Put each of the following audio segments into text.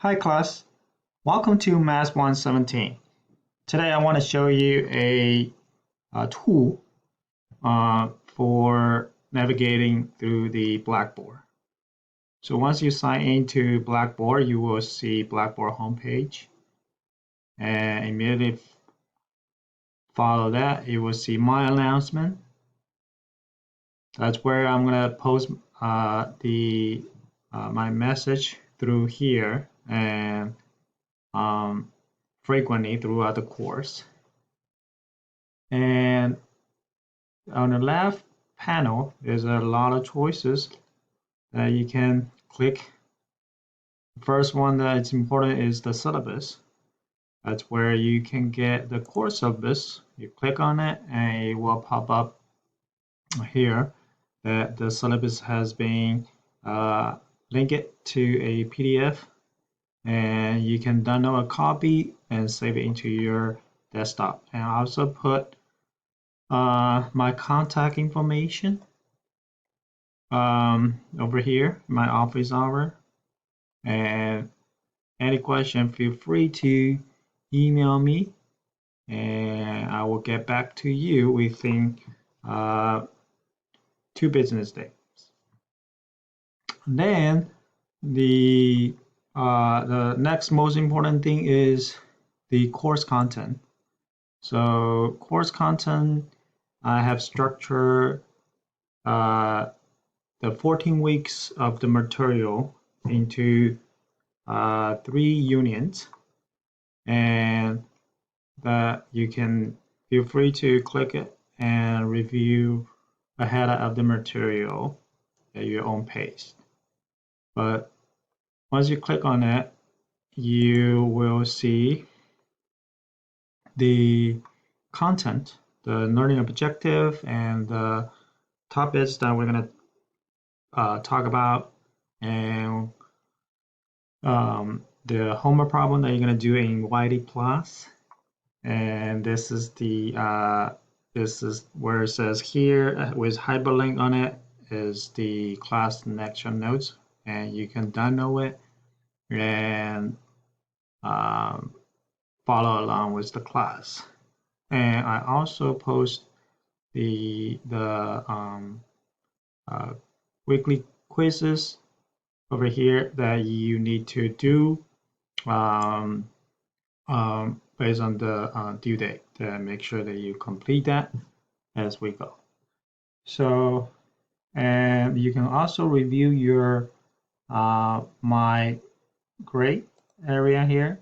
Hi class, welcome to Math 117. Today I want to show you a tool for navigating through the Blackboard. So once you sign into Blackboard, you will see Blackboard homepage, and immediately follow that, you will see my announcement. That's where I'm going to post my message through here and frequently throughout the course. And on the left panel, there's a lot of choices that you can click. The first one that's important is the syllabus. That's where you can get the course syllabus. You click on it and it will pop up here that the syllabus has been linked to a PDF, and you can download a copy and save it into your desktop. And I also put my contact information over here, my office hour. And any question, feel free to email me, and I will get back to you within 2 business days. Then the next most important thing is the course content. So course content, I have structured the 14 weeks of the material into 3 units, and that you can feel free to click it and review ahead of the material at your own pace. But once you click on it, you will see the content, the learning objective, and the topics that we're going to talk about, and the homework problem that you're going to do in YD Plus. And this is where it says here with hyperlink on it is the class lecture notes, and you can download it and follow along with the class. And I also post the weekly quizzes over here that you need to do based on the due date, to make sure that you complete that as we go. So, and you can also review your my grade area here.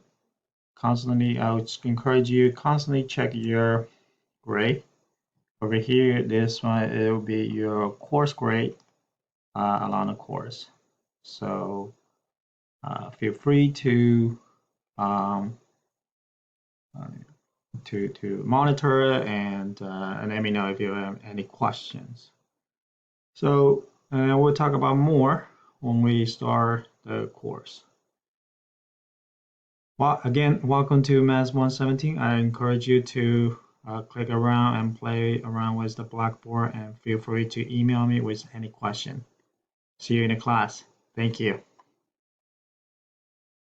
Constantly, I would encourage you constantly check your grade. Over here, this one, it will be your course grade along the course. So feel free to monitor it and let me know if you have any questions. So we'll talk about more when we start the course. Well, again, welcome to Math 117. I encourage you to click around and play around with the Blackboard, and feel free to email me with any question. See you in the class. Thank you.